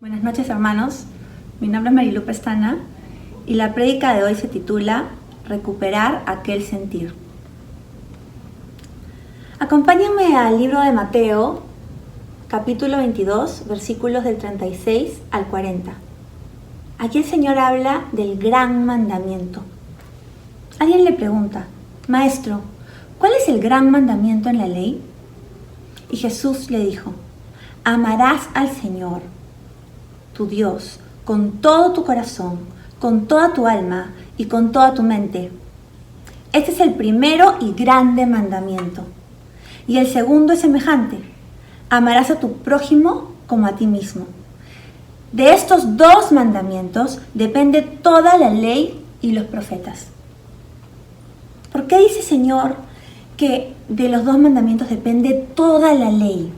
Buenas noches, hermanos. Mi nombre es Marilu Pestana y la prédica de hoy se titula Recuperar aquel sentir. Acompáñenme al libro de Mateo, capítulo 22, versículos del 36 al 40. Aquí el Señor habla del gran mandamiento. Alguien le pregunta: Maestro, ¿cuál es el gran mandamiento en la ley? Y Jesús le dijo: amarás al Señor, tu Dios, con todo tu corazón, con toda tu alma y con toda tu mente. Este es el primero y grande mandamiento. Y el segundo es semejante: amarás a tu prójimo como a ti mismo. De estos dos mandamientos depende toda la ley y los profetas. ¿Por qué dice Señor que de los dos mandamientos depende toda la ley?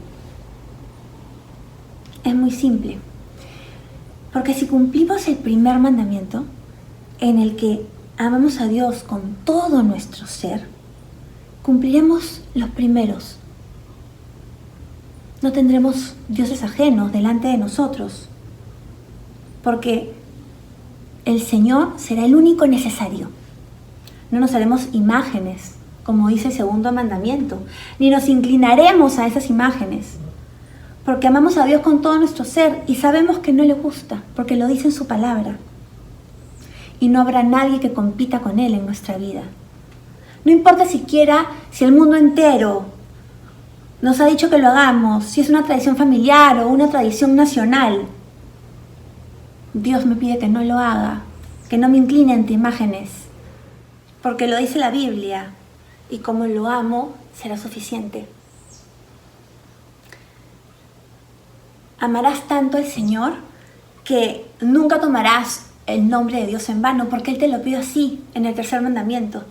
Es muy simple. Porque si cumplimos el primer mandamiento, en el que amamos a Dios con todo nuestro ser, cumpliremos los primeros. No tendremos dioses ajenos delante de nosotros, porque el Señor será el único necesario. No nos haremos imágenes, como dice el segundo mandamiento, ni nos inclinaremos a esas imágenes, porque amamos a Dios con todo nuestro ser y sabemos que no le gusta, porque lo dice en su palabra. Y no habrá nadie que compita con Él en nuestra vida. No importa siquiera si el mundo entero nos ha dicho que lo hagamos, si es una tradición familiar o una tradición nacional. Dios me pide que no lo haga, que no me incline ante imágenes, porque lo dice la Biblia, y como lo amo, será suficiente. Amarás tanto al Señor que nunca tomarás el nombre de Dios en vano, porque Él te lo pide así en el tercer mandamiento.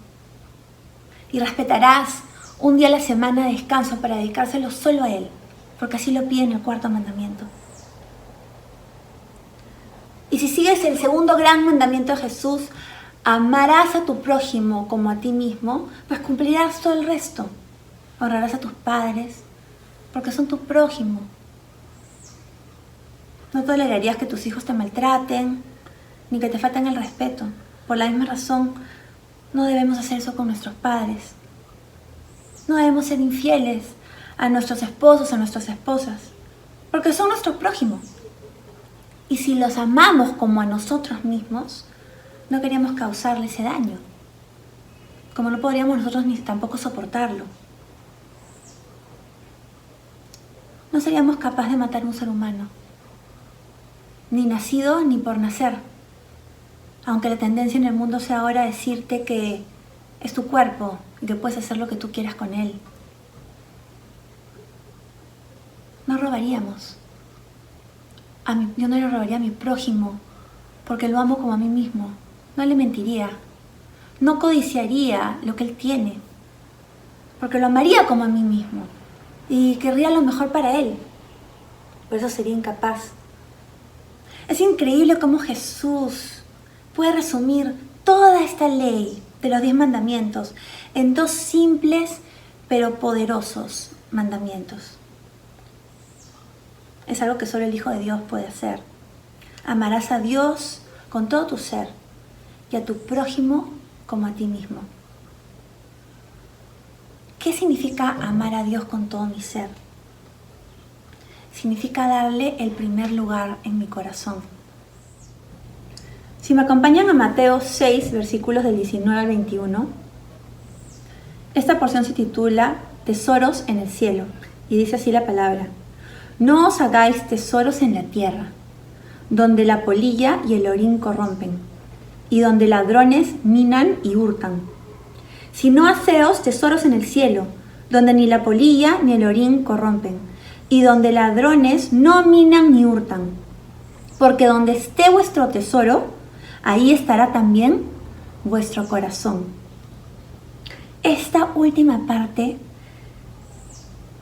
Y respetarás un día a la semana de descanso para dedicárselo solo a Él, porque así lo pide en el cuarto mandamiento. Y si sigues el segundo gran mandamiento de Jesús, amarás a tu prójimo como a ti mismo, pues cumplirás todo el resto. Honrarás a tus padres, porque son tu prójimo. No tolerarías que tus hijos te maltraten, ni que te falten el respeto. Por la misma razón, no debemos hacer eso con nuestros padres. No debemos ser infieles a nuestros esposos, a nuestras esposas, porque son nuestro prójimo. Y si los amamos como a nosotros mismos, no queríamos causarle ese daño, como no podríamos nosotros ni tampoco soportarlo. No seríamos capaces de matar a un ser humano, ni nacido ni por nacer, aunque la tendencia en el mundo sea ahora decirte que es tu cuerpo y que puedes hacer lo que tú quieras con él. No robaríamos. Yo no le robaría a mi prójimo porque lo amo como a mí mismo. No le mentiría. No codiciaría lo que él tiene porque lo amaría como a mí mismo y querría lo mejor para él. Por eso sería incapaz. Es increíble cómo Jesús puede resumir toda esta ley de los 10 mandamientos en dos simples pero poderosos mandamientos. Es algo que solo el Hijo de Dios puede hacer. Amarás a Dios con todo tu ser y a tu prójimo como a ti mismo. ¿Qué significa amar a Dios con todo mi ser? Significa darle el primer lugar en mi corazón. Si me acompañan a Mateo 6, versículos del 19 al 21, esta porción se titula Tesoros en el cielo, y dice así la palabra: No os hagáis tesoros en la tierra, donde la polilla y el orín corrompen, y donde ladrones minan y hurtan. Sino haceos tesoros en el cielo, donde ni la polilla ni el orín corrompen, y donde ladrones no minan ni hurtan. Porque donde esté vuestro tesoro, ahí estará también vuestro corazón. Esta última parte,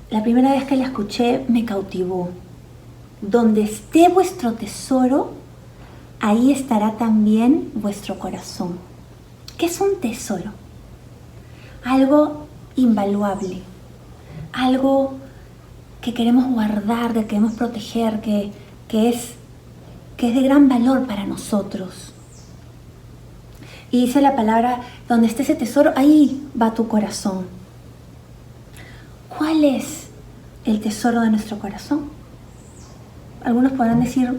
la primera vez que la escuché, me cautivó. Donde esté vuestro tesoro, ahí estará también vuestro corazón. ¿Qué es un tesoro? Algo invaluable, algo que queremos guardar, que queremos proteger, que es que es de gran valor para nosotros. Y dice la palabra, donde esté ese tesoro, ahí va tu corazón. ¿Cuál es el tesoro de nuestro corazón? Algunos podrán decir,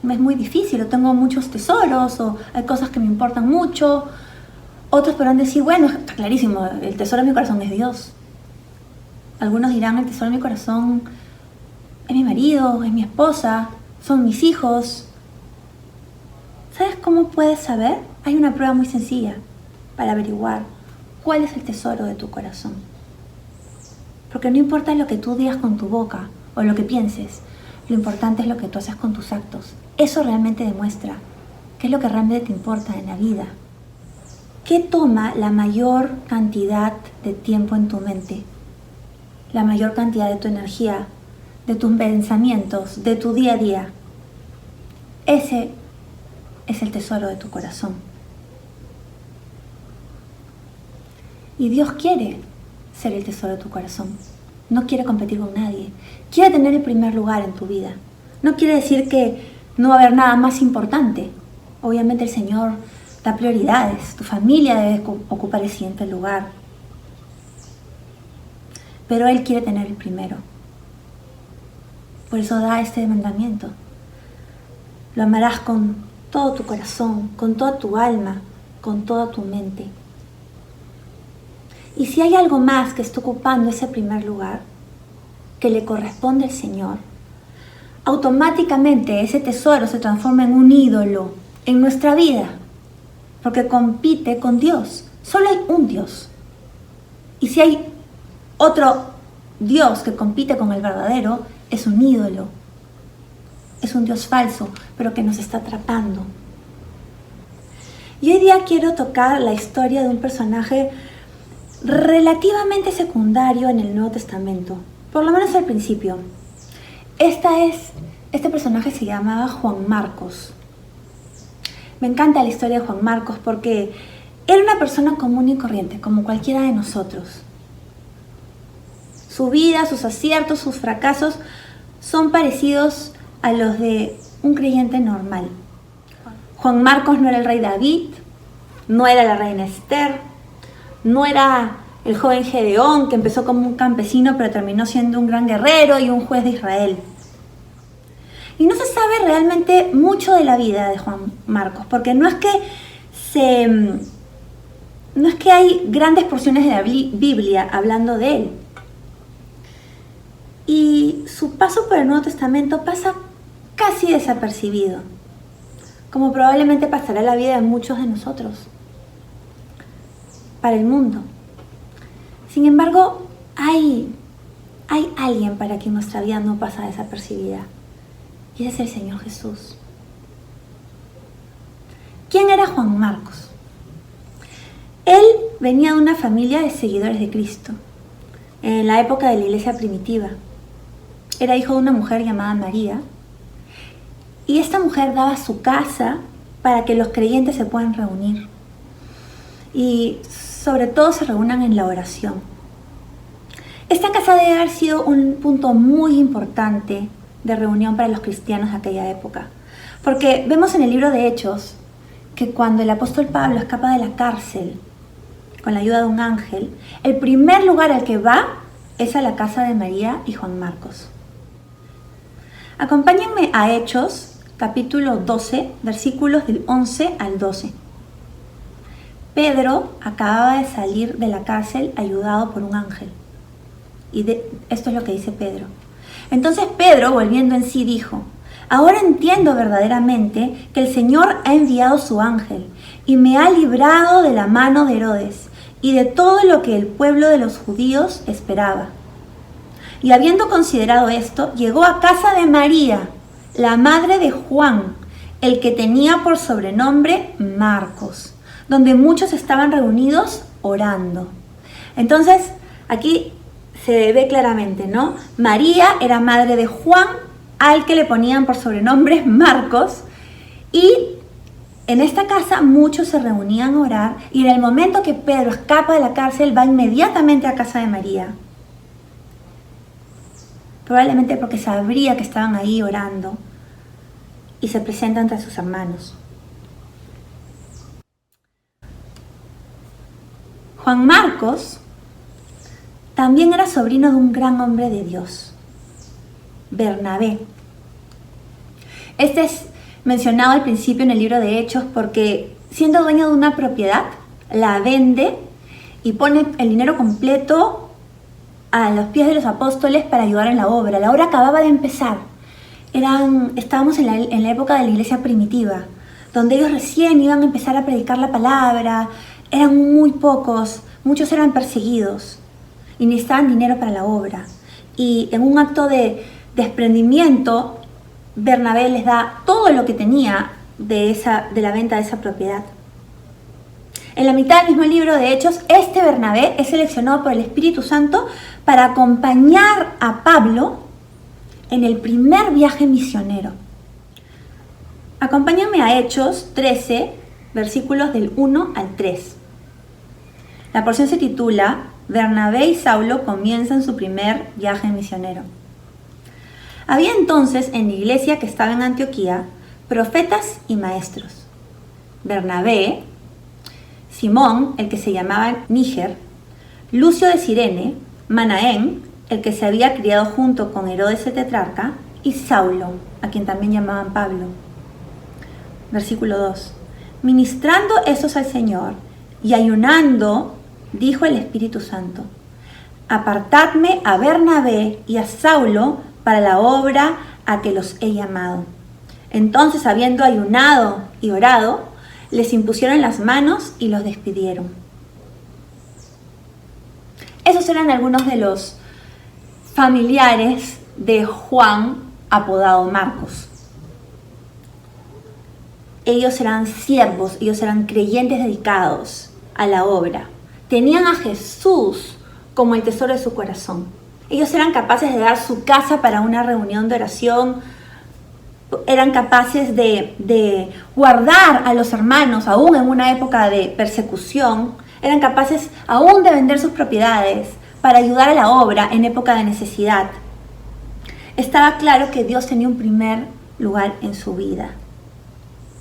es muy difícil, o tengo muchos tesoros, o hay cosas que me importan mucho. Otros podrán decir, bueno, está clarísimo, el tesoro de mi corazón es Dios. Algunos dirán, el tesoro de mi corazón es mi marido, es mi esposa, son mis hijos. ¿Sabes cómo puedes saber? Hay una prueba muy sencilla para averiguar cuál es el tesoro de tu corazón. Porque no importa lo que tú digas con tu boca o lo que pienses, lo importante es lo que tú haces con tus actos. Eso realmente demuestra qué es lo que realmente te importa en la vida. ¿Qué toma la mayor cantidad de tiempo en tu mente? La mayor cantidad de tu energía, de tus pensamientos, de tu día a día. Ese es el tesoro de tu corazón. Y Dios quiere ser el tesoro de tu corazón. No quiere competir con nadie. Quiere tener el primer lugar en tu vida. No quiere decir que no va a haber nada más importante. Obviamente el Señor da prioridades. Tu familia debe ocupar el siguiente lugar. Pero Él quiere tener el primero. Por eso da este mandamiento. Lo amarás con todo tu corazón, con toda tu alma, con toda tu mente. Y si hay algo más que está ocupando ese primer lugar, que le corresponde al Señor, automáticamente ese tesoro se transforma en un ídolo en nuestra vida, porque compite con Dios. Solo hay un Dios. Y si hay otro Dios que compite con el verdadero, es un ídolo. Es un Dios falso, pero que nos está atrapando. Y hoy día quiero tocar la historia de un personaje relativamente secundario en el Nuevo Testamento, por lo menos al principio. Este personaje se llamaba Juan Marcos. Me encanta la historia de Juan Marcos porque era una persona común y corriente, como cualquiera de nosotros. Su vida, sus aciertos, sus fracasos son parecidos a los de un creyente normal. Juan Marcos no era el rey David, no era la reina Esther, no era el joven Gedeón que empezó como un campesino pero terminó siendo un gran guerrero y un juez de Israel. Y no se sabe realmente mucho de la vida de Juan Marcos, porque no es que hay grandes porciones de la Biblia hablando de él. Y su paso por el Nuevo Testamento pasa casi desapercibido, como probablemente pasará la vida de muchos de nosotros, para el mundo. Sin embargo, hay alguien para quien nuestra vida no pasa desapercibida, y ese es el Señor Jesús. ¿Quién era Juan Marcos? Él venía de una familia de seguidores de Cristo, en la época de la iglesia primitiva. Era hijo de una mujer llamada María, y esta mujer daba su casa para que los creyentes se puedan reunir. Y sobre todo se reúnan en la oración. Esta casa debe haber sido un punto muy importante de reunión para los cristianos de aquella época. Porque vemos en el libro de Hechos que cuando el apóstol Pablo escapa de la cárcel con la ayuda de un ángel, el primer lugar al que va es a la casa de María y Juan Marcos. Acompáñenme a Hechos, capítulo 12, versículos del 11 al 12. Pedro acababa de salir de la cárcel ayudado por un ángel. Esto es lo que dice Pedro. Entonces Pedro, volviendo en sí, dijo: ahora entiendo verdaderamente que el Señor ha enviado su ángel y me ha librado de la mano de Herodes y de todo lo que el pueblo de los judíos esperaba. Y habiendo considerado esto, llegó a casa de María, la madre de Juan, el que tenía por sobrenombre Marcos, donde muchos estaban reunidos orando. Entonces, aquí se ve claramente, ¿no? María era madre de Juan, al que le ponían por sobrenombre Marcos, y en esta casa muchos se reunían a orar, y en el momento que Pedro escapa de la cárcel, va inmediatamente a casa de María. Probablemente porque sabría que estaban ahí orando. y se presenta ante sus hermanos. Juan Marcos también era sobrino de un gran hombre de Dios, Bernabé. Este es mencionado al principio en el libro de Hechos porque, siendo dueño de una propiedad, la vende y pone el dinero completo a los pies de los apóstoles para ayudar en la obra. La obra acababa de empezar. Estábamos en la época de la iglesia primitiva, donde ellos recién iban a empezar a predicar la palabra. Eran muy pocos, muchos eran perseguidos y necesitaban dinero para la obra. Y en un acto de desprendimiento, Bernabé les da todo lo que tenía de la venta de esa propiedad. En la mitad del mismo libro de Hechos, este Bernabé es seleccionado por el Espíritu Santo para acompañar a Pablo en el primer viaje misionero. Acompáñenme a Hechos 13, versículos del 1 al 3. La porción se titula Bernabé y Saulo comienzan su primer viaje misionero. Había entonces en la iglesia que estaba en Antioquía profetas y maestros. Bernabé, Simón, el que se llamaba Níger, Lucio de Cirene, Manaén, el que se había criado junto con Herodes el tetrarca, y Saulo, a quien también llamaban Pablo. Versículo 2. Ministrando esos al Señor y ayunando, dijo el Espíritu Santo: apartadme a Bernabé y a Saulo para la obra a que los he llamado. Entonces, habiendo ayunado y orado, les impusieron las manos y los despidieron. Esos eran algunos de los familiares de Juan, apodado Marcos. Ellos eran siervos, ellos eran creyentes dedicados a la obra. Tenían a Jesús como el tesoro de su corazón. Ellos eran capaces de dar su casa para una reunión de oración. Eran capaces de guardar a los hermanos, aún en una época de persecución. Eran capaces aún de vender sus propiedades para ayudar a la obra en época de necesidad. Estaba claro que Dios tenía un primer lugar en su vida.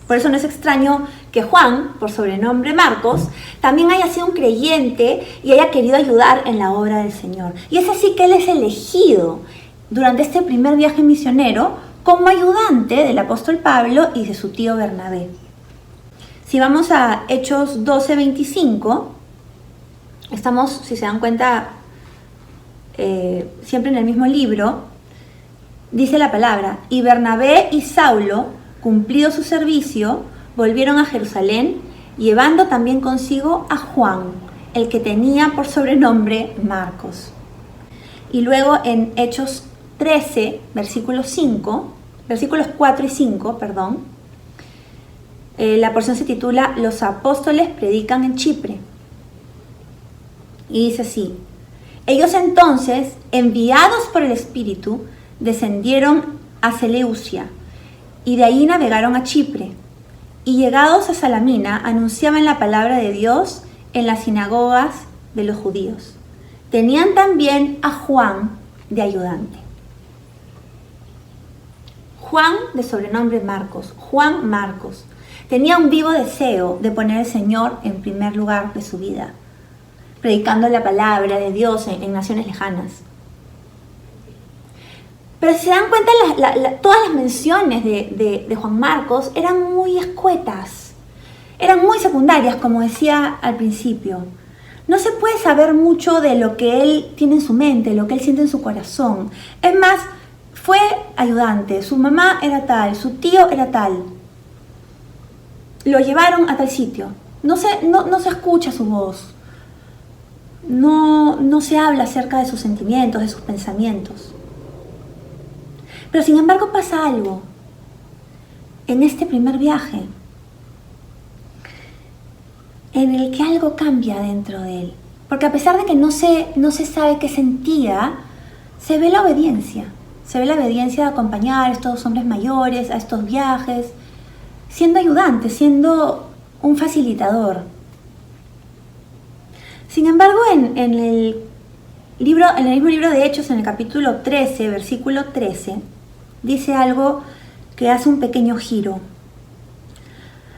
Por eso no es extraño que Juan, por sobrenombre Marcos, también haya sido un creyente y haya querido ayudar en la obra del Señor. Y es así que él es elegido durante este primer viaje misionero como ayudante del apóstol Pablo y de su tío Bernabé. Si vamos a Hechos 12:25, estamos, si se dan cuenta, siempre en el mismo libro. Dice la palabra: y Bernabé y Saulo, cumplido su servicio, volvieron a Jerusalén, llevando también consigo a Juan, el que tenía por sobrenombre Marcos. Y luego en Hechos 13, versículos 4 y 5, la porción se titula Los apóstoles predican en Chipre. Y dice así: ellos entonces, enviados por el Espíritu, descendieron a Seleucia, y de ahí navegaron a Chipre, y llegados a Salamina, anunciaban la palabra de Dios en las sinagogas de los judíos. Tenían también a Juan de ayudante. Juan, de sobrenombre Marcos, Juan Marcos, tenía un vivo deseo de poner al Señor en primer lugar de su vida, predicando la palabra de Dios en naciones lejanas. Pero si se dan cuenta, todas las menciones de Juan Marcos eran muy escuetas, eran muy secundarias, como decía al principio. No se puede saber mucho de lo que él tiene en su mente, lo que él siente en su corazón. Es más, fue ayudante, su mamá era tal, su tío era tal. Lo llevaron a tal sitio. No se escucha su voz. No se habla acerca de sus sentimientos, de sus pensamientos. Pero sin embargo pasa algo en este primer viaje, en el que algo cambia dentro de él. Porque a pesar de que no se sabe qué sentía, se ve la obediencia. Se ve la obediencia de acompañar a estos hombres mayores, a estos viajes, siendo ayudante, siendo un facilitador. Sin embargo, en el mismo libro de Hechos, en el capítulo 13, versículo 13, dice algo que hace un pequeño giro.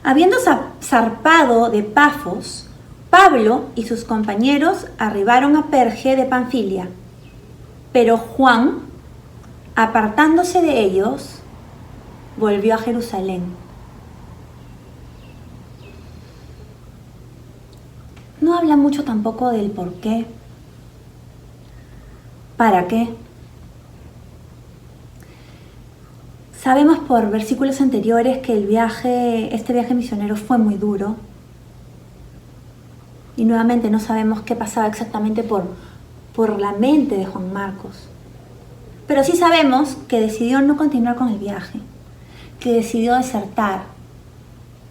Habiendo zarpado de Pafos, Pablo y sus compañeros arribaron a Perge de Panfilia, pero Juan, apartándose de ellos, volvió a Jerusalén. No habla mucho tampoco del por qué, para qué. Sabemos por versículos anteriores que este viaje misionero fue muy duro. Y nuevamente no sabemos qué pasaba exactamente por la mente de Juan Marcos. Pero sí sabemos que decidió no continuar con el viaje, que decidió desertar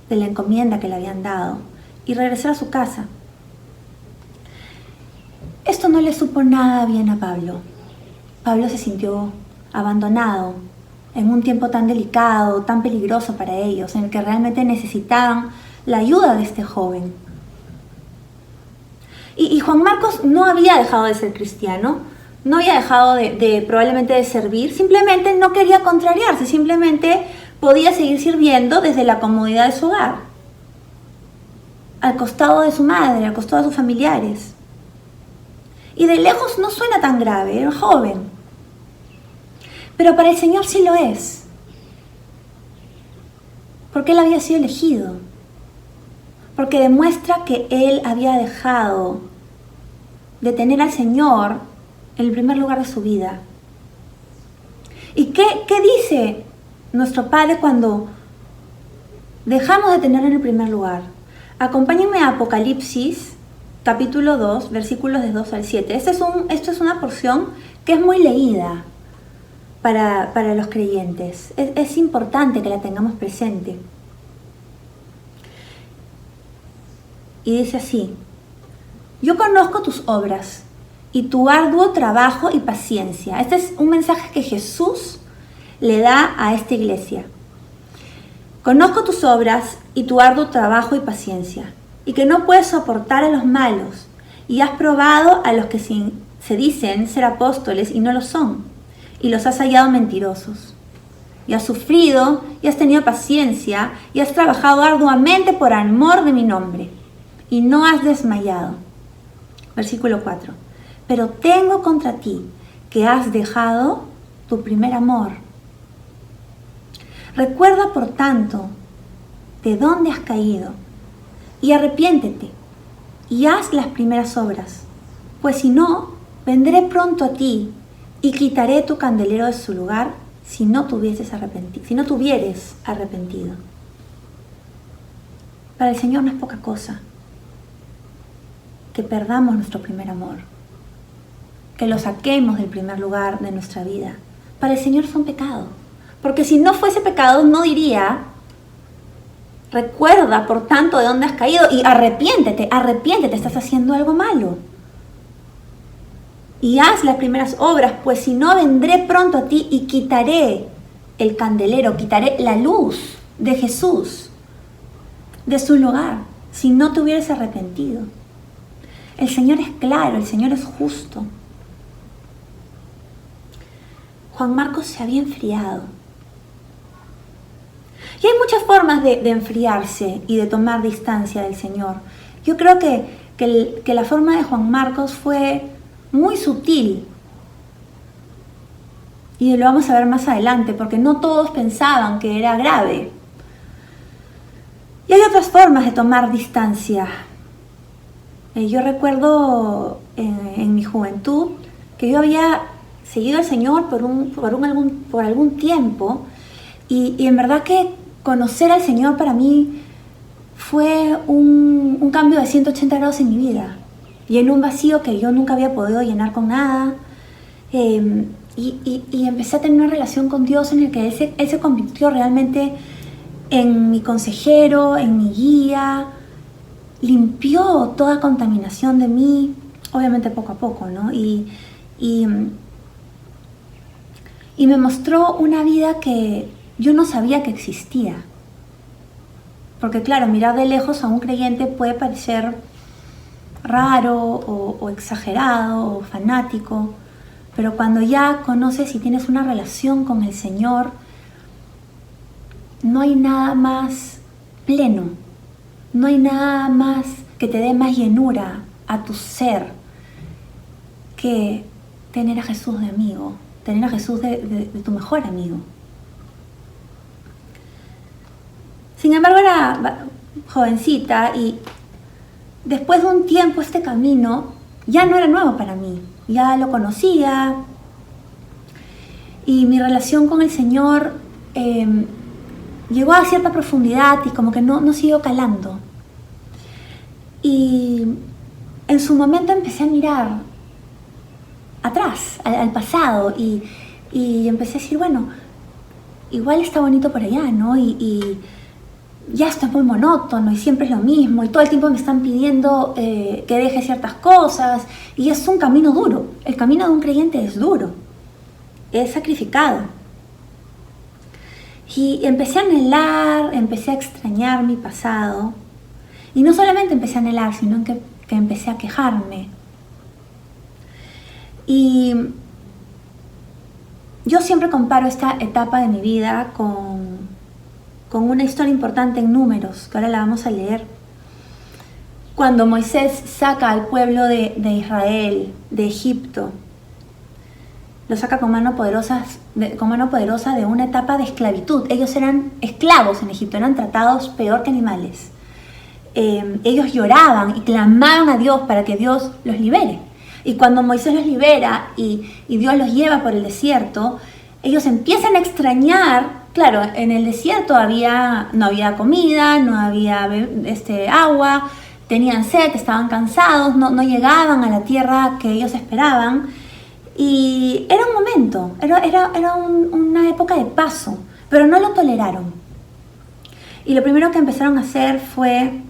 de la encomienda que le habían dado y regresar a su casa. Esto no le supo nada bien a Pablo. Pablo se sintió abandonado en un tiempo tan delicado, tan peligroso para ellos, en el que realmente necesitaban la ayuda de este joven. Y Juan Marcos no había dejado de ser cristiano, no había dejado probablemente de servir, simplemente no quería contrariarse, simplemente podía seguir sirviendo desde la comodidad de su hogar, al costado de su madre, al costado de sus familiares. Y de lejos no suena tan grave, era joven. Pero para el Señor sí lo es. Porque Él había sido elegido. Porque demuestra que Él había dejado de tener al Señor en el primer lugar de su vida. ¿Y qué dice nuestro Padre cuando dejamos de tenerlo en el primer lugar? Acompáñenme a Apocalipsis, capítulo 2, versículos de 2 al 7. Esto es una porción que es muy leída para los creyentes. Es importante que la tengamos presente. Y dice así: yo conozco tus obras y tu arduo trabajo y paciencia. Este es un mensaje que Jesús le da a esta iglesia. Conozco tus obras y tu arduo trabajo y paciencia, y que no puedes soportar a los malos, y has probado a los que se dicen ser apóstoles y no lo son, y los has hallado mentirosos. Y has sufrido, y has tenido paciencia, y has trabajado arduamente por amor de mi nombre, y no has desmayado. Versículo 4. Pero tengo contra ti que has dejado tu primer amor. Recuerda, por tanto, de dónde has caído, y arrepiéntete, y haz las primeras obras, pues si no, vendré pronto a ti, y quitaré tu candelero de su lugar si no tuvieres arrepentido. Para el Señor no es poca cosa que perdamos nuestro primer amor, que lo saquemos del primer lugar de nuestra vida. Para el Señor es un pecado, porque si no fuese pecado no diría: recuerda por tanto de dónde has caído y arrepiéntete, estás haciendo algo malo. Y haz las primeras obras, pues si no, vendré pronto a ti y quitaré el candelero, quitaré la luz de Jesús de su lugar, si no te hubieras arrepentido. El Señor es claro, el Señor es justo. Juan Marcos se había enfriado. Y hay muchas formas de enfriarse y de tomar distancia del Señor. Yo creo que la forma de Juan Marcos fue muy sutil. Y lo vamos a ver más adelante, porque no todos pensaban que era grave. Y hay otras formas de tomar distancia. Yo recuerdo en mi juventud que yo había seguido al Señor por algún tiempo. Y en verdad que conocer al Señor para mí fue un cambio de 180 grados en mi vida. Llenó un vacío que yo nunca había podido llenar con nada. Y empecé a tener una relación con Dios en el que Él se convirtió realmente en mi consejero, en mi guía. Limpió toda contaminación de mí, obviamente poco a poco, ¿no? Y me mostró una vida que yo no sabía que existía. Porque claro, mirar de lejos a un creyente puede parecer raro o exagerado o fanático, pero cuando ya conoces y tienes una relación con el Señor, no hay nada más pleno, no hay nada más que te dé más llenura a tu ser que tener a Jesús de amigo, tener a Jesús de tu mejor amigo. Sin embargo, era jovencita y después de un tiempo este camino ya no era nuevo para mí, ya lo conocía y mi relación con el Señor llegó a cierta profundidad y como que no siguió calando. Y en su momento empecé a mirar atrás, al pasado y empecé a decir, bueno, igual está bonito por allá, ¿no? Y ya esto es muy monótono y siempre es lo mismo y todo el tiempo me están pidiendo que deje ciertas cosas y es un camino duro. El camino de un creyente es duro, es sacrificado. Y empecé a anhelar, empecé a extrañar mi pasado y no solamente empecé a anhelar, sino que empecé a quejarme. Y yo siempre comparo esta etapa de mi vida con una historia importante en Números, que ahora la vamos a leer. Cuando Moisés saca al pueblo de Israel de Egipto, lo saca con mano poderosa de una etapa de esclavitud. Ellos eran esclavos en Egipto, eran tratados peor que animales. Ellos lloraban y clamaban a Dios para que Dios los libere. Y cuando Moisés los libera y Dios los lleva por el desierto, ellos empiezan a extrañar. Claro, en el desierto no había comida, no había agua, tenían sed, estaban cansados, no llegaban a la tierra que ellos esperaban. Y era un momento, era una época de paso, pero no lo toleraron. Y lo primero que empezaron a hacer fue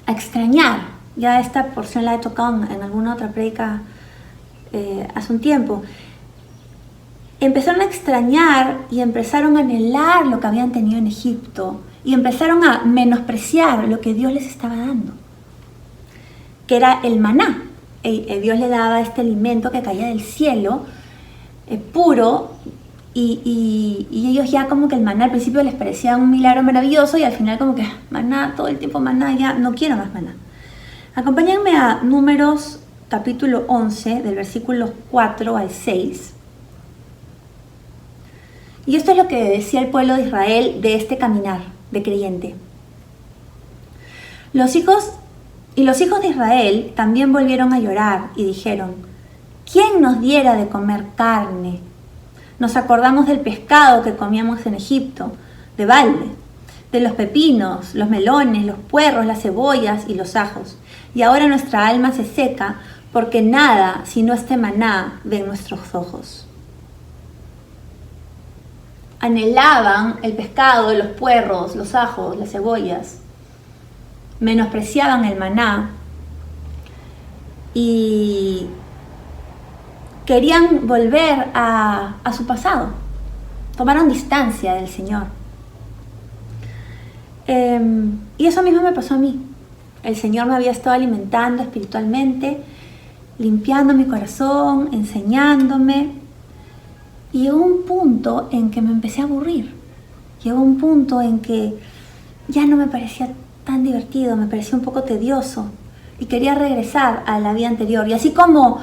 a extrañar. Ya esta porción la he tocado en alguna otra prédica hace un tiempo. Empezaron a extrañar y empezaron a anhelar lo que habían tenido en Egipto y empezaron a menospreciar lo que Dios les estaba dando, que era el maná. Dios les daba este alimento que caía del cielo, puro, y ellos ya como que el maná al principio les parecía un milagro maravilloso y al final como que maná, todo el tiempo maná, ya no quiero más maná. Acompáñenme a Números capítulo 11, del versículo 4 al 6. Y esto es lo que decía el pueblo de Israel de este caminar de creyente. Los hijos de Israel también volvieron a llorar y dijeron: ¿quién nos diera de comer carne? Nos acordamos del pescado que comíamos en Egipto, de balde, de los pepinos, los melones, los puerros, las cebollas y los ajos. Y ahora nuestra alma se seca porque nada sino este maná ven nuestros ojos. Anhelaban el pescado, los puerros, los ajos, las cebollas. Menospreciaban el maná y querían volver a su pasado. Tomaron distancia del Señor. Y eso mismo me pasó a mí. El Señor me había estado alimentando espiritualmente, limpiando mi corazón, enseñándome. Y llegó un punto en que me empecé a aburrir. Llegó un punto en que ya no me parecía tan divertido, me parecía un poco tedioso. Y quería regresar a la vida anterior. Y así como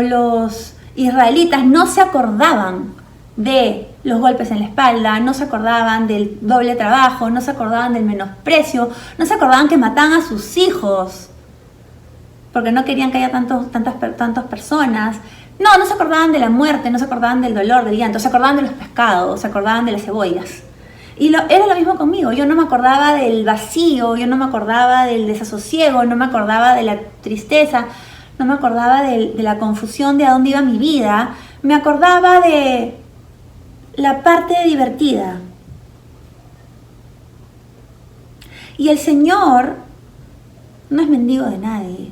los israelitas no se acordaban de los golpes en la espalda, no se acordaban del doble trabajo, no se acordaban del menosprecio, no se acordaban que mataban a sus hijos porque no querían que haya tantas personas. No se acordaban de la muerte, no se acordaban del dolor, del llanto, se acordaban de los pescados, se acordaban de las cebollas. Y era lo mismo conmigo. Yo no me acordaba del vacío, yo no me acordaba del desasosiego, no me acordaba de la tristeza, no me acordaba de la confusión de a dónde iba mi vida. Me acordaba de la parte divertida. Y el Señor no es mendigo de nadie.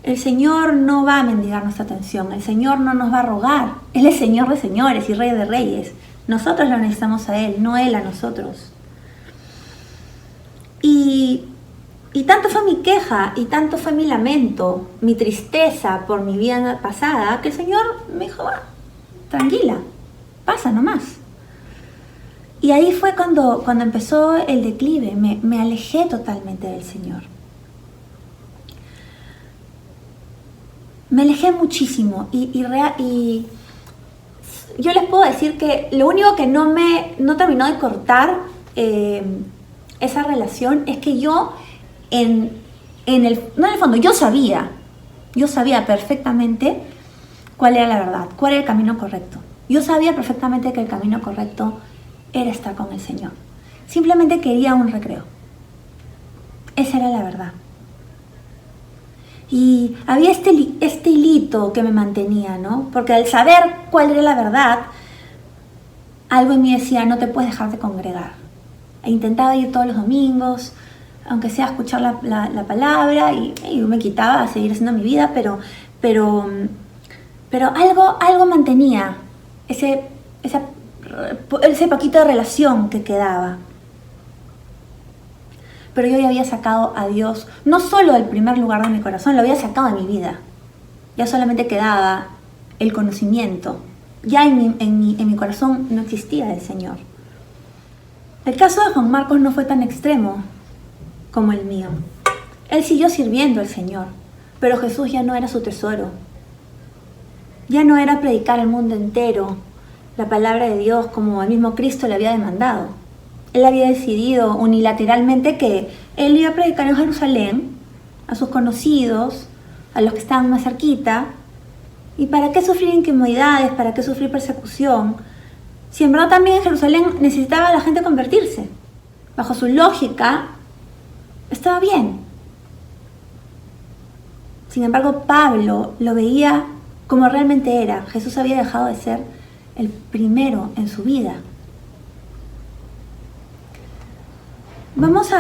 El Señor no va a mendigar nuestra atención. El Señor no nos va a rogar. Él es Señor de señores y Rey de reyes. Nosotros lo necesitamos a Él, no Él a nosotros. Y tanto fue mi queja y tanto fue mi lamento, mi tristeza por mi vida pasada, que el Señor me dijo: tranquila, pasa nomás. Y ahí fue cuando empezó el declive, me alejé totalmente del Señor. Me alejé muchísimo y yo les puedo decir que lo único que no terminó de cortar esa relación es que yo no en el fondo, yo sabía perfectamente cuál era la verdad, cuál era el camino correcto. Yo sabía perfectamente que el camino correcto era estar con el Señor. Simplemente quería un recreo. Esa era la verdad. Y había este hilito que me mantenía, ¿no? Porque al saber cuál era la verdad, algo en mí decía, no te puedes dejar de congregar. E intentaba ir todos los domingos, aunque sea escuchar la palabra, y me quitaba a seguir haciendo mi vida, pero algo mantenía ese poquito de relación que quedaba. Pero yo ya había sacado a Dios, no solo del primer lugar de mi corazón, lo había sacado de mi vida. Ya solamente quedaba el conocimiento. Ya en mi corazón no existía el Señor. El caso de Juan Marcos no fue tan extremo como el mío. Él siguió sirviendo al Señor, pero Jesús ya no era su tesoro. Ya no era predicar al mundo entero la palabra de Dios como el mismo Cristo le había demandado. Él había decidido unilateralmente que él iba a predicar en Jerusalén a sus conocidos, a los que estaban más cerquita. ¿Y para qué sufrir incomodidades? ¿Para qué sufrir persecución? Si en verdad también en Jerusalén necesitaba a la gente convertirse. Bajo su lógica, estaba bien. Sin embargo, Pablo lo veía como realmente era. Jesús había dejado de ser el primero en su vida. Vamos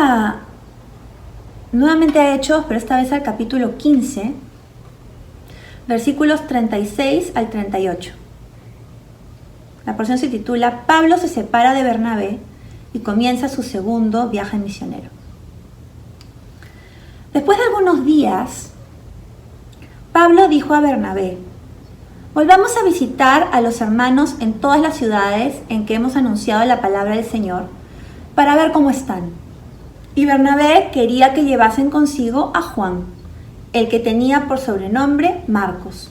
nuevamente a Hechos, pero esta vez al capítulo 15, versículos 36 al 38. La porción se titula Pablo se separa de Bernabé y comienza su segundo viaje misionero. Después de algunos días, Pablo dijo a Bernabé: volvamos a visitar a los hermanos en todas las ciudades en que hemos anunciado la palabra del Señor para ver cómo están. Y Bernabé quería que llevasen consigo a Juan, el que tenía por sobrenombre Marcos.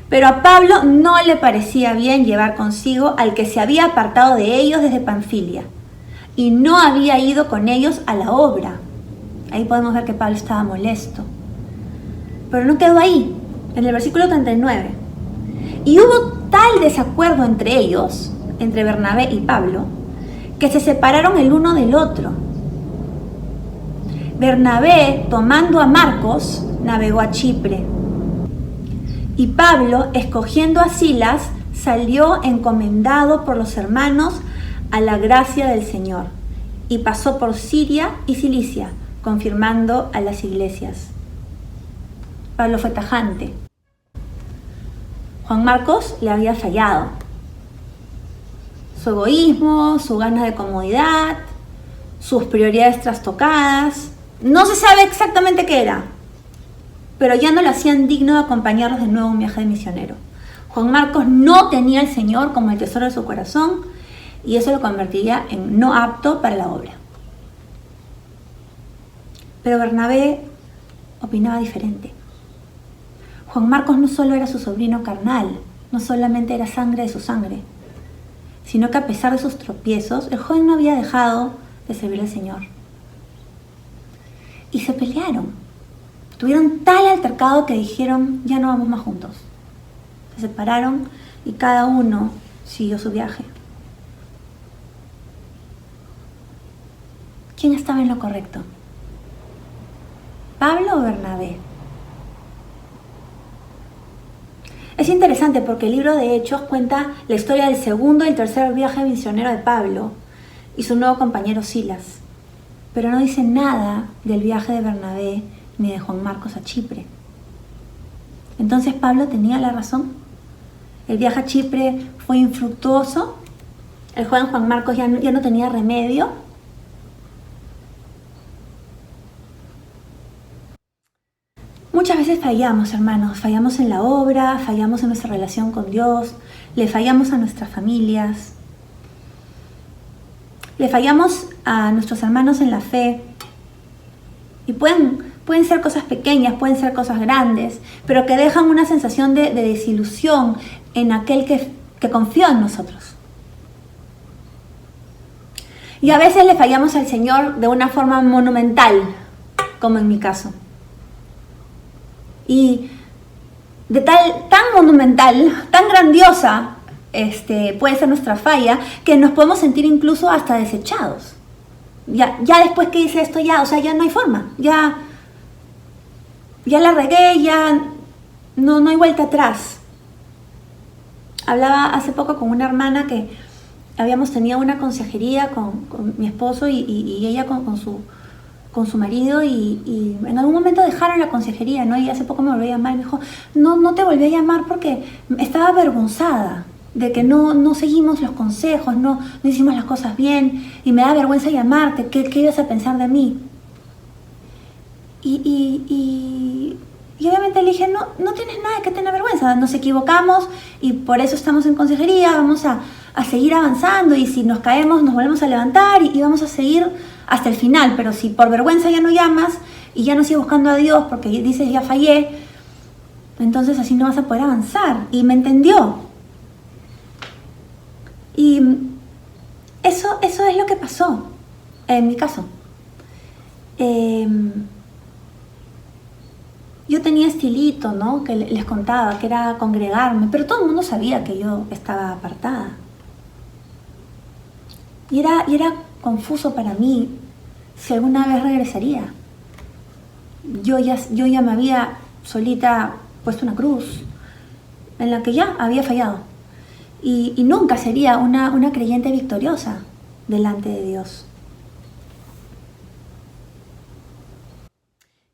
Pero a Pablo no le parecía bien llevar consigo al que se había apartado de ellos desde Panfilia y no había ido con ellos a la obra. Ahí podemos ver que Pablo estaba molesto. Pero no quedó ahí, en el versículo 39. Y hubo tal desacuerdo entre ellos, entre Bernabé y Pablo, que se separaron el uno del otro. Bernabé, tomando a Marcos, navegó a Chipre. Y Pablo, escogiendo a Silas, salió encomendado por los hermanos a la gracia del Señor, y pasó por Siria y Cilicia, confirmando a las iglesias. Pablo fue tajante. Juan Marcos le había fallado. Su egoísmo, su ganas de comodidad, sus prioridades trastocadas. No se sabe exactamente qué era, pero ya no lo hacían digno de acompañarlos de nuevo en un viaje de misionero. Juan Marcos no tenía al Señor como el tesoro de su corazón y eso lo convertiría en no apto para la obra. Pero Bernabé opinaba diferente. Juan Marcos no solo era su sobrino carnal, no solamente era sangre de su sangre, sino que a pesar de sus tropiezos, el joven no había dejado de servir al Señor. Y se pelearon. Tuvieron tal altercado que dijeron, ya no vamos más juntos. Se separaron y cada uno siguió su viaje. ¿Quién estaba en lo correcto? ¿Pablo o Bernabé? Es interesante porque el libro de Hechos cuenta la historia del segundo y el tercer viaje misionero de Pablo y su nuevo compañero Silas, pero no dice nada del viaje de Bernabé ni de Juan Marcos a Chipre. Entonces Pablo tenía la razón. El viaje a Chipre fue infructuoso. El joven Juan Marcos ya no tenía remedio. Muchas veces fallamos, hermanos, fallamos en la obra, fallamos en nuestra relación con Dios, le fallamos a nuestras familias. le fallamos a nuestros hermanos en la fe. Y pueden ser cosas pequeñas, pueden ser cosas grandes, pero que dejan una sensación de desilusión en aquel que confió en nosotros. Y a veces le fallamos al Señor de una forma monumental, como en mi caso. Y tan monumental, tan grandiosa, puede ser nuestra falla, que nos podemos sentir incluso hasta desechados. Ya después que hice esto, ya no hay forma, ya la regué, ya no hay vuelta atrás. Hablaba hace poco con una hermana que habíamos tenido una consejería con mi esposo y ella con su marido, y en algún momento dejaron la consejería, ¿no? Y hace poco me volvió a llamar y me dijo, no te volví a llamar porque estaba avergonzada de que no seguimos los consejos, no hicimos las cosas bien, y me da vergüenza llamarte, ¿qué ibas a pensar de mí? Y obviamente le dije, no tienes nada que tener vergüenza, nos equivocamos y por eso estamos en consejería, vamos a seguir avanzando, y si nos caemos nos volvemos a levantar y vamos a seguir hasta el final. Pero si por vergüenza ya no llamas y ya no sigues buscando a Dios porque dices ya fallé, entonces así no vas a poder avanzar. Y me entendió. Y eso es lo que pasó en mi caso. Yo tenía estilito, ¿no? Que les contaba, que era congregarme, pero todo el mundo sabía que yo estaba apartada. Y era confuso para mí si alguna vez regresaría. Yo ya me había solita puesto una cruz en la que ya había fallado. Y nunca sería una creyente victoriosa delante de Dios.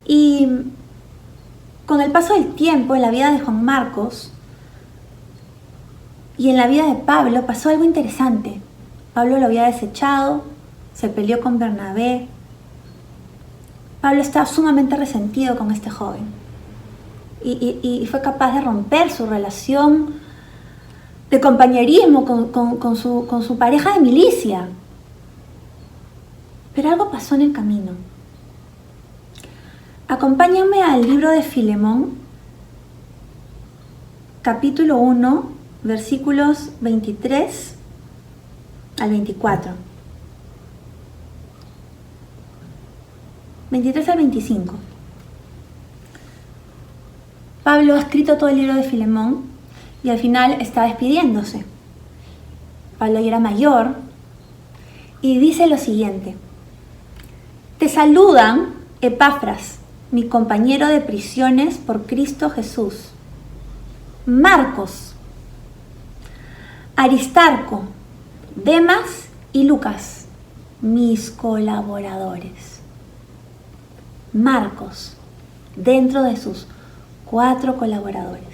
Y con el paso del tiempo en la vida de Juan Marcos y en la vida de Pablo pasó algo interesante. Pablo lo había desechado, se peleó con Bernabé. Pablo estaba sumamente resentido con este joven y fue capaz de romper su relación de compañerismo con su pareja de milicia. Pero algo pasó en el camino. Acompáñame al libro de Filemón, capítulo 1, versículos 23 al 24. 23 al 25. Pablo ha escrito todo el libro de Filemón y al final está despidiéndose. Pablo ya era mayor y dice lo siguiente: te saludan Epafras, mi compañero de prisiones por Cristo Jesús, Marcos, Aristarco, Demas y Lucas, mis colaboradores. Marcos, dentro de sus 4 colaboradores.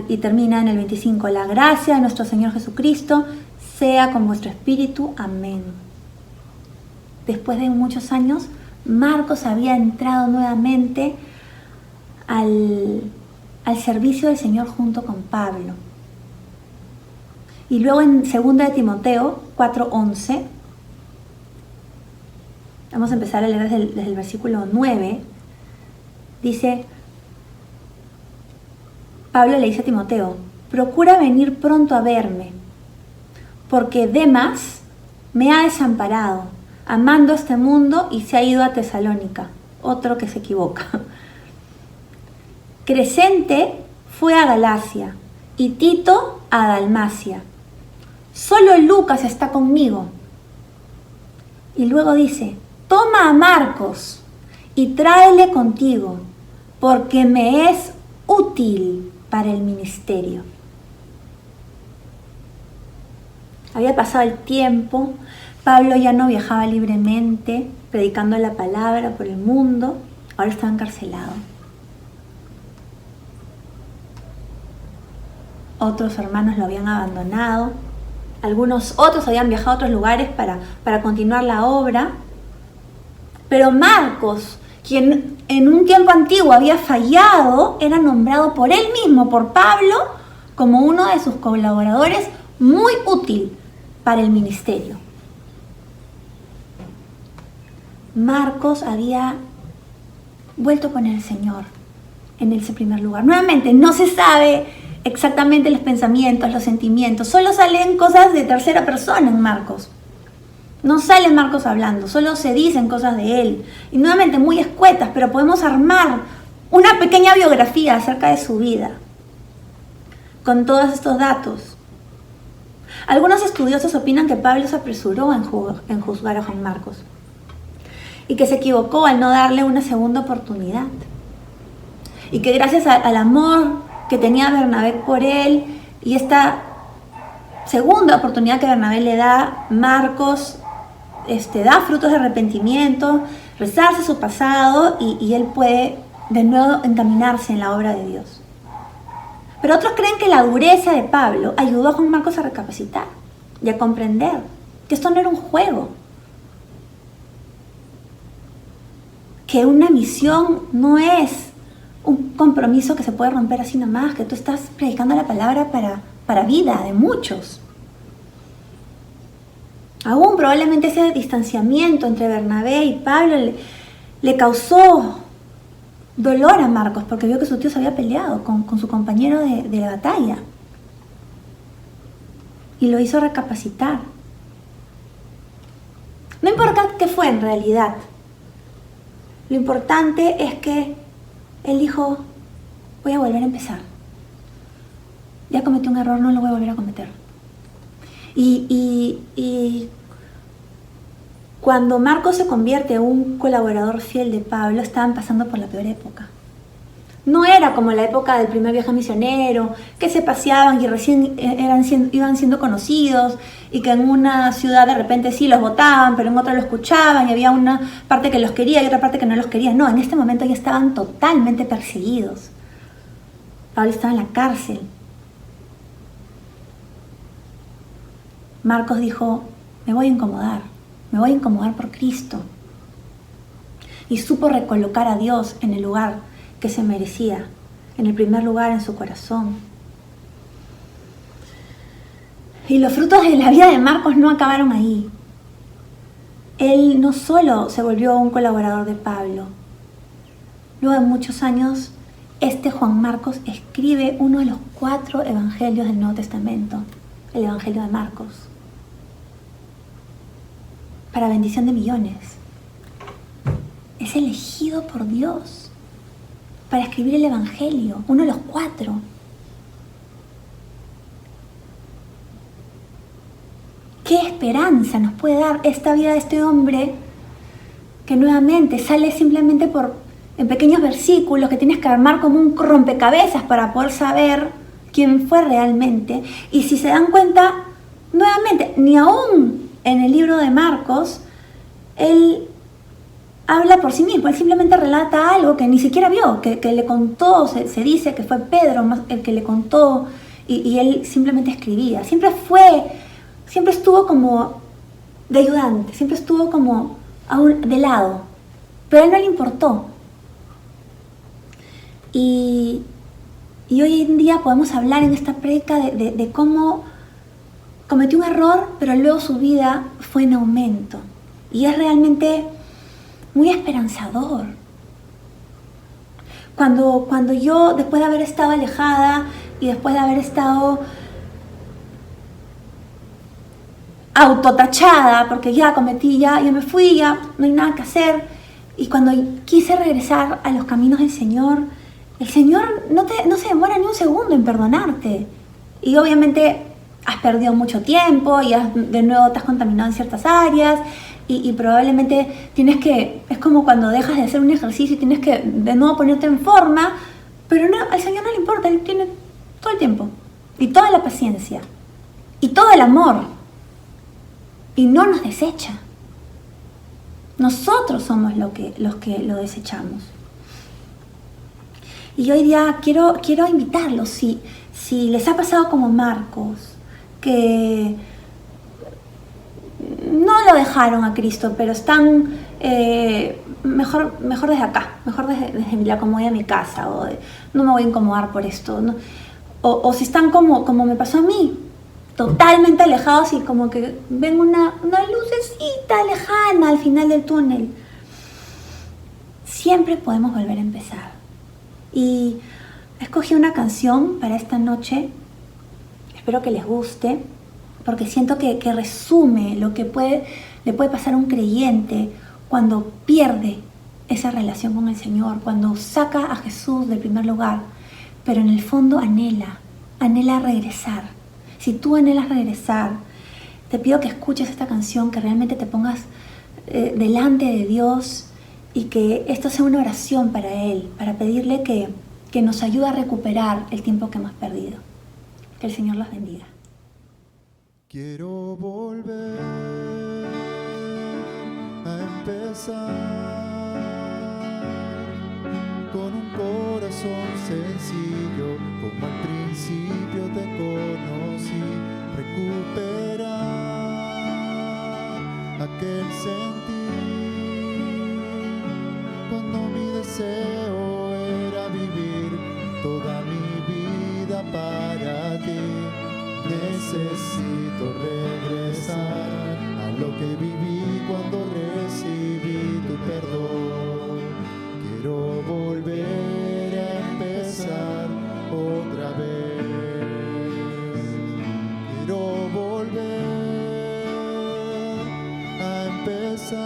Y termina en el 25, la gracia de nuestro Señor Jesucristo sea con vuestro espíritu. Amén. Después de muchos años, Marcos había entrado nuevamente al servicio del Señor junto con Pablo. Y luego en 2 de Timoteo 4:11, vamos a empezar a leer desde el versículo 9, dice, Pablo le dice a Timoteo, procura venir pronto a verme, porque Demas me ha desamparado, amando este mundo, y se ha ido a Tesalónica, otro que se equivoca. Crescente fue a Galacia y Tito a Dalmacia. Solo Lucas está conmigo. Y luego dice, toma a Marcos y tráele contigo, porque me es útil para el ministerio. Había pasado el tiempo, Pablo ya no viajaba libremente, predicando la palabra por el mundo, ahora estaba encarcelado. Otros hermanos lo habían abandonado, algunos otros habían viajado a otros lugares para continuar la obra, pero Marcos, quien en un tiempo antiguo había fallado, era nombrado por él mismo, por Pablo, como uno de sus colaboradores muy útil para el ministerio. Marcos había vuelto a poner al Señor en ese primer lugar. Nuevamente, no se sabe exactamente los pensamientos, los sentimientos, solo salen cosas de tercera persona en Marcos. No sale Marcos hablando, solo se dicen cosas de él. Y nuevamente muy escuetas, pero podemos armar una pequeña biografía acerca de su vida con todos estos datos. Algunos estudiosos opinan que Pablo se apresuró en juzgar a Juan Marcos y que se equivocó al no darle una segunda oportunidad. Y que gracias al amor que tenía Bernabé por él y esta segunda oportunidad que Bernabé le da, Marcos da frutos de arrepentimiento, rezarse su pasado y él puede de nuevo encaminarse en la obra de Dios. Pero otros creen que la dureza de Pablo ayudó a Juan Marcos a recapacitar y a comprender que esto no era un juego, que una misión no es un compromiso que se puede romper así nomás, que tú estás predicando la palabra para vida de muchos. Aún probablemente ese distanciamiento entre Bernabé y Pablo le causó dolor a Marcos, porque vio que su tío se había peleado con su compañero de la batalla. Y lo hizo recapacitar. No importa qué fue en realidad. Lo importante es que él dijo, voy a volver a empezar. Ya cometí un error, no lo voy a volver a cometer. Y cuando Marcos se convierte en un colaborador fiel de Pablo, estaban pasando por la peor época. No era como la época del primer viaje misionero, que se paseaban y recién iban siendo conocidos y que en una ciudad de repente sí los votaban, pero en otra lo escuchaban y había una parte que los quería y otra parte que no los quería. No, en este momento ya estaban totalmente perseguidos. Pablo estaba en la cárcel. Marcos dijo, me voy a incomodar por Cristo. Y supo recolocar a Dios en el lugar que se merecía, en el primer lugar en su corazón. Y los frutos de la vida de Marcos no acabaron ahí. Él no solo se volvió un colaborador de Pablo. Luego de muchos años, Juan Marcos escribe uno de los 4 evangelios del Nuevo Testamento, el Evangelio de Marcos, para bendición de millones. Es elegido por Dios para escribir el Evangelio, uno de los 4. ¿Qué esperanza nos puede dar esta vida de este hombre que nuevamente sale simplemente en pequeños versículos que tienes que armar como un rompecabezas para poder saber quién fue realmente? Y si se dan cuenta, nuevamente, ni aún en el libro de Marcos, él habla por sí mismo, él simplemente relata algo que ni siquiera vio, que le contó, se dice que fue Pedro el que le contó y él simplemente escribía. Siempre estuvo como de ayudante, siempre estuvo como de lado, pero a él no le importó. Y hoy en día podemos hablar en esta prédica de cómo cometió un error, pero luego su vida fue en aumento. Y es realmente muy esperanzador. Cuando yo, después de haber estado alejada y después de haber estado autotachada, porque ya cometí, ya me fui, ya no hay nada que hacer, y cuando quise regresar a los caminos del Señor, el Señor no se demora ni un segundo en perdonarte. Y obviamente has perdido mucho tiempo y de nuevo te has contaminado en ciertas áreas y probablemente es como cuando dejas de hacer un ejercicio y tienes que de nuevo ponerte en forma, pero no, al Señor no le importa, Él tiene todo el tiempo y toda la paciencia y todo el amor y no nos desecha. Nosotros somos los que lo desechamos. Y hoy día quiero invitarlos, si les ha pasado como Marcos, que no lo dejaron a Cristo, pero están mejor desde acá, mejor desde la comodidad de mi casa, no me voy a incomodar por esto, ¿no? O si están como me pasó a mí, totalmente alejados y como que ven una lucecita lejana al final del túnel. siempre podemos volver a empezar. Y escogí una canción para esta noche, espero que les guste, porque siento que resume lo que le puede pasar a un creyente cuando pierde esa relación con el Señor, cuando saca a Jesús del primer lugar, pero en el fondo anhela regresar. Si tú anhelas regresar, te pido que escuches esta canción, que realmente te pongas delante de Dios y que esto sea una oración para Él, para pedirle que nos ayude a recuperar el tiempo que hemos perdido. Que el Señor los bendiga. Quiero volver a empezar con un corazón sencillo, como al principio te conocí, recuperar aquel sentir cuando mi deseo era vivir toda mi vida para ti. Necesito regresar a lo que viví cuando recibí tu perdón. Quiero volver a empezar otra vez. Quiero volver a empezar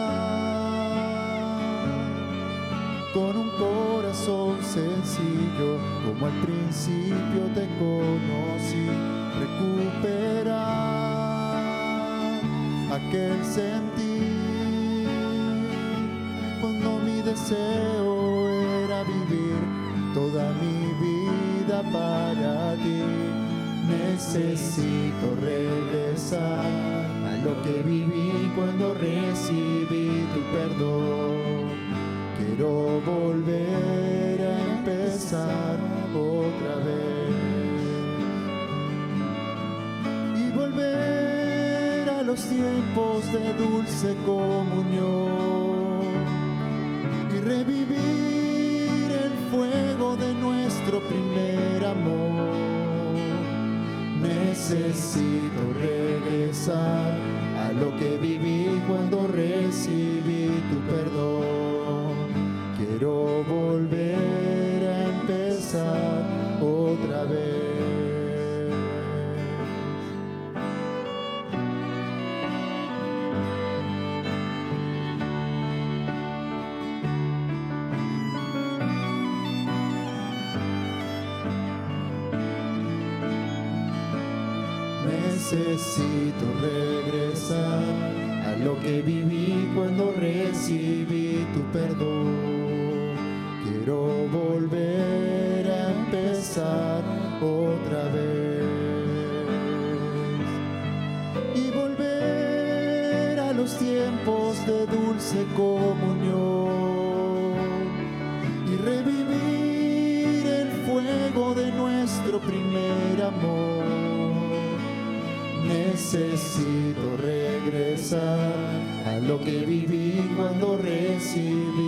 con un corazón sencillo, como al principio te conocí. Recuperar aquel sentir cuando mi deseo era vivir toda mi vida para ti. Necesito regresar a lo que viví cuando recibí tu perdón. Quiero volver a empezar otra vez. Volver a los tiempos de dulce comunión y revivir el fuego de nuestro primer amor. Necesito regresar a lo que viví cuando recibí tu perdón. Quiero volver a empezar otra vez. Necesito regresar a lo que viví cuando recibí tu perdón. Quiero volver a empezar otra vez y volver a los tiempos de dulce comunión y revivir el fuego de nuestro primer amor. Necesito regresar a lo que viví cuando recibí